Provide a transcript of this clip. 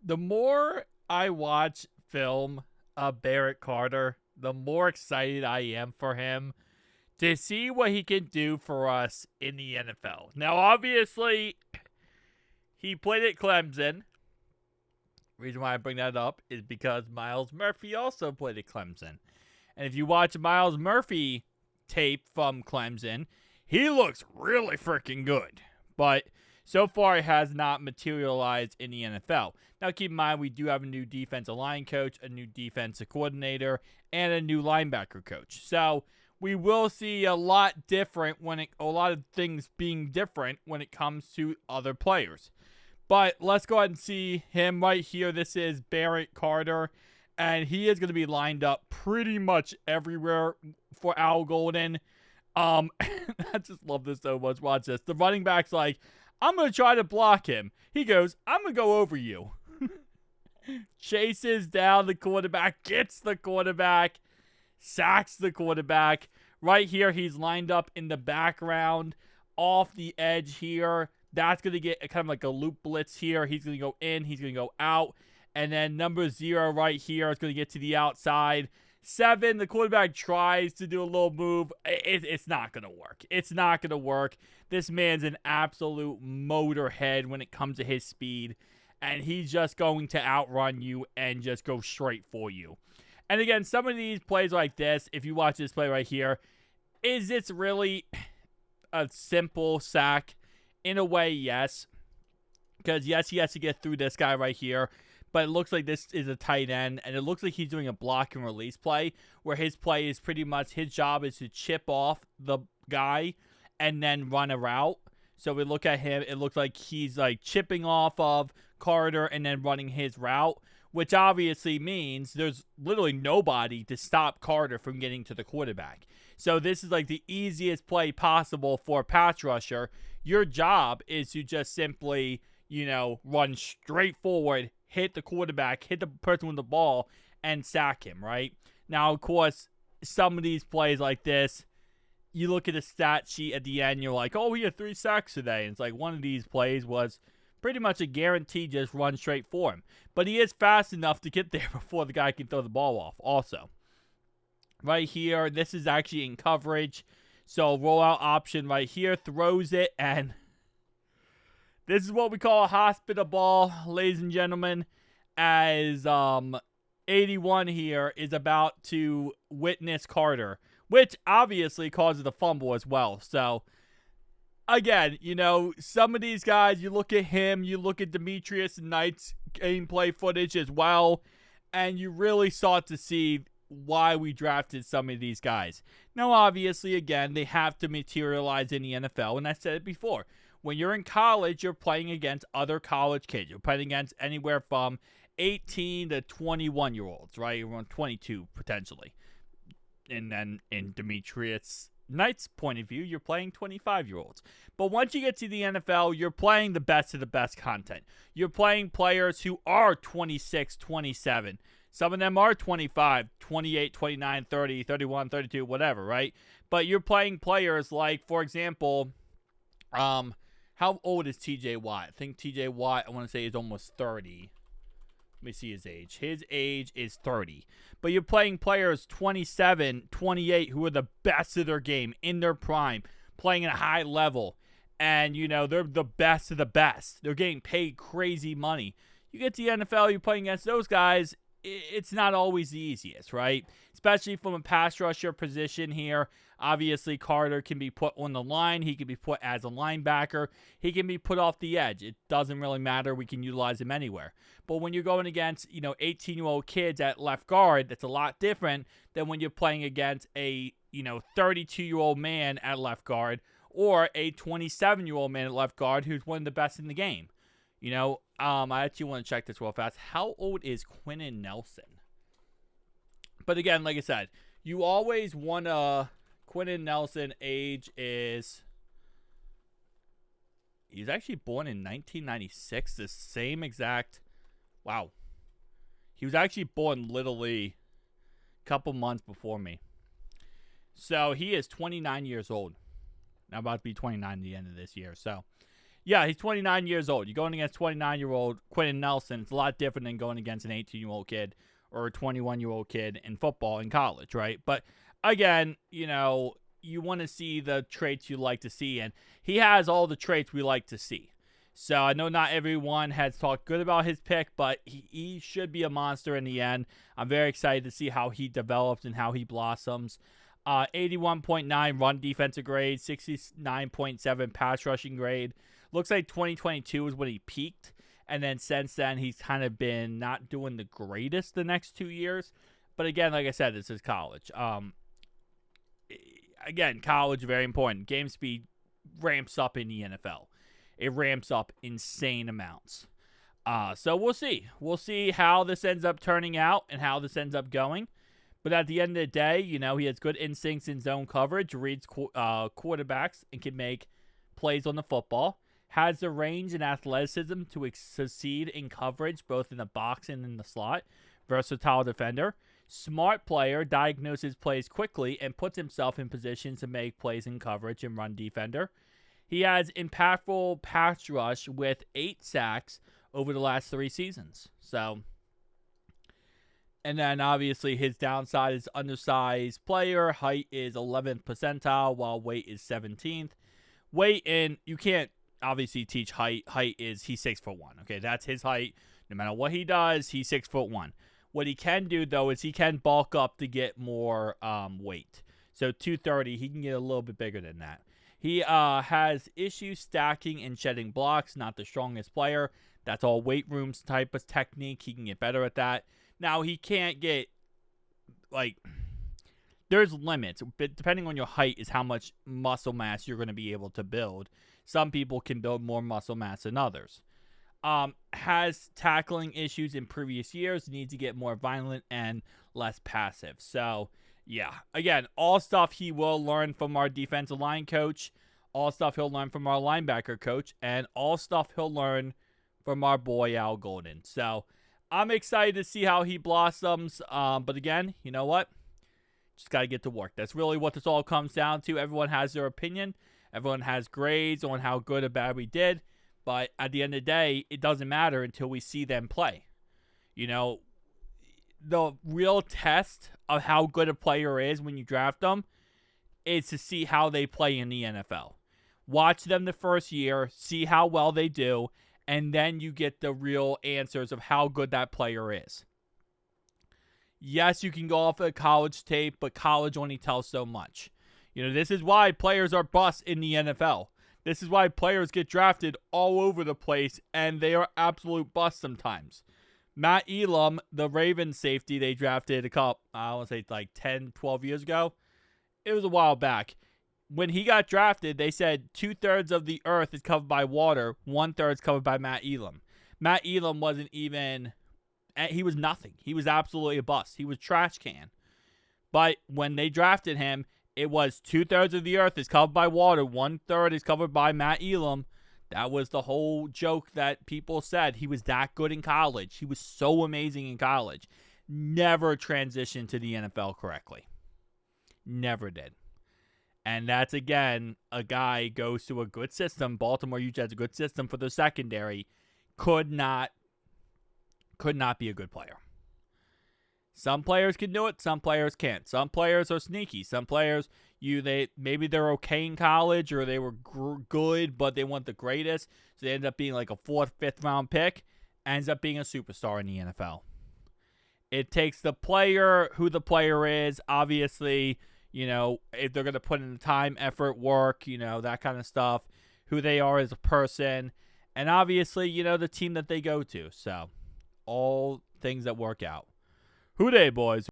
The more I watch film of Barrett Carter, the more excited I am for him to see what he can do for us in the NFL. Now, obviously, he played at Clemson. Reason why I bring that up is because Miles Murphy also played at Clemson. And if you watch Miles Murphy tape from Clemson, he looks really freaking good. But so far, it has not materialized in the NFL. Now, keep in mind, we do have a new defensive line coach, a new defensive coordinator, and a new linebacker coach. So we will see a lot of things being different when it comes to other players. But let's go ahead and see him right here. This is Barrett Carter, and he is going to be lined up pretty much everywhere for Al Golden. I just love this so much. Watch this. The running back's like, I'm going to try to block him. He goes, I'm going to go over you. Chases down the quarterback, gets the quarterback, sacks the quarterback. Right here, he's lined up in the background, off the edge here. That's going to get kind of like a loop blitz here. He's going to go in. He's going to go out. And then number 0 right here is going to get to the outside. 7, the quarterback tries to do a little move. It's not going to work. It's not going to work. This man's an absolute motorhead when it comes to his speed. And he's just going to outrun you and just go straight for you. And again, some of these plays like this, if you watch this play right here, is this really a simple sack? In a way, yes. Because, yes, he has to get through this guy right here. But it looks like this is a tight end. And it looks like he's doing a block and release play. Where his play is pretty much, his job is to chip off the guy and then run a route. So we look at him. It looks like he's like chipping off of Carter and then running his route. Which obviously means there's literally nobody to stop Carter from getting to the quarterback. So this is like the easiest play possible for a pass rusher. Your job is to just simply, run straight forward, hit the quarterback, hit the person with the ball, and sack him, right? Now, of course, some of these plays like this, you look at the stat sheet at the end, you're like, oh, he had 3 sacks today. And it's like one of these plays was pretty much a guarantee just run straight for him. But he is fast enough to get there before the guy can throw the ball off also. Right here, this is actually in coverage. So rollout option right here, throws it, and this is what we call a hospital ball, ladies and gentlemen, as 81 here is about to witness Carter, which obviously causes a fumble as well. So again, some of these guys, you look at him, you look at Demetrius Knight's gameplay footage as well, and you really start to see why we drafted some of these guys. Now, obviously, again, they have to materialize in the NFL, and I said it before. When you're in college, you're playing against other college kids. You're playing against anywhere from 18 to 21-year-olds, right? Around 22, potentially. And then in Demetrius Knight's point of view, you're playing 25-year-olds. But once you get to the NFL, you're playing the best of the best content. You're playing players who are 26, 27. Some of them are 25, 28, 29, 30, 31, 32, whatever, right? But you're playing players like, for example, how old is TJ Watt? I think TJ Watt, I want to say, is almost 30. Let me see his age. His age is 30. But you're playing players 27, 28 who are the best of their game, in their prime, playing at a high level. And, they're the best of the best. They're getting paid crazy money. You get to the NFL, you're playing against those guys, it's not always the easiest, right? Especially from a pass rusher position here. Obviously, Carter can be put on the line. He can be put as a linebacker. He can be put off the edge. It doesn't really matter. We can utilize him anywhere. But when you're going against, 18-year-old kids at left guard, that's a lot different than when you're playing against a, 32-year-old man at left guard or a 27-year-old man at left guard who's one of the best in the game. I actually want to check this real fast. How old is Quentin Nelson? But again, like I said, you always want to... Quentin Nelson age is... He's actually born in 1996. The same exact... Wow. He was actually born literally a couple months before me. So he is 29 years old. Now about to be 29 at the end of this year. So... Yeah, he's 29 years old. You're going against 29-year-old Quentin Nelson. It's a lot different than going against an 18-year-old kid or a 21-year-old kid in football in college, right? But again, you want to see the traits you like to see, and he has all the traits we like to see. So I know not everyone has talked good about his pick, but he should be a monster in the end. I'm very excited to see how he develops and how he blossoms. 81.9 run defensive grade, 69.7 pass rushing grade. Looks like 2022 is when he peaked, and then since then he's kind of been not doing the greatest the next 2 years. But again, like I said, this is college. Again, college, very important. Game speed ramps up in the NFL. It ramps up insane amounts. So we'll see. We'll see how this ends up turning out and how this ends up going. But at the end of the day, he has good instincts in zone coverage, reads quarterbacks, and can make plays on the football. Has the range and athleticism to succeed in coverage, both in the box and in the slot. Versatile defender. Smart player, diagnoses plays quickly, and puts himself in position to make plays in coverage and run defender. He has impactful pass rush with 8 sacks over the last 3 seasons. And then obviously his downside is undersized player. Height is 11th percentile, while weight is 17th. Weight, and you can't obviously teach height. Height is he's 6'1". Okay, that's his height. No matter what he does, he's 6'1". What he can do though is he can bulk up to get more weight. So 230, he can get a little bit bigger than that. He has issues stacking and shedding blocks. Not the strongest player. That's all weight rooms type of technique. He can get better at that. Now he can't get there's limits, but depending on your height is how much muscle mass you're going to be able to build. Some people can build more muscle mass than others. Has tackling issues in previous years, needs to get more violent and less passive. So, yeah, again, all stuff he will learn from our defensive line coach, all stuff he'll learn from our linebacker coach, and all stuff he'll learn from our boy Al Golden. So, I'm excited to see how he blossoms. But again, you know what? Just got to get to work. That's really what this all comes down to. Everyone has their opinion. Everyone has grades on how good or bad we did. But at the end of the day, it doesn't matter until we see them play. The real test of how good a player is when you draft them is to see how they play in the NFL. Watch them the first year, see how well they do, and then you get the real answers of how good that player is. Yes, you can go off of college tape, but college only tells so much. This is why players are busts in the NFL. This is why players get drafted all over the place, and they are absolute busts sometimes. Matt Elam, the Ravens safety they drafted I want to say 10, 12 years ago. It was a while back. When he got drafted, they said 2/3 of the earth is covered by water, 1/3 is covered by Matt Elam. Matt Elam wasn't even, he was nothing. He was absolutely a bust. He was trash can. But when they drafted him, it was 2/3 of the earth is covered by water, 1/3 is covered by Matt Elam. That was the whole joke that people said. He was that good in college. He was so amazing in college. Never transitioned to the NFL correctly. Never did. And that's, again, a guy goes to a good system. Baltimore usually has a good system for the secondary. Could not be a good player. Some players can do it. Some players can't. Some players are sneaky. Some players, maybe they're okay in college or they were good, but they weren't the greatest. So they end up being like a 4th, 5th round pick. Ends up being a superstar in the NFL. It takes the player, who the player is, obviously, if they're going to put in the time, effort, work, that kind of stuff, who they are as a person, and obviously, the team that they go to. So, all things that work out. Who dey, boys?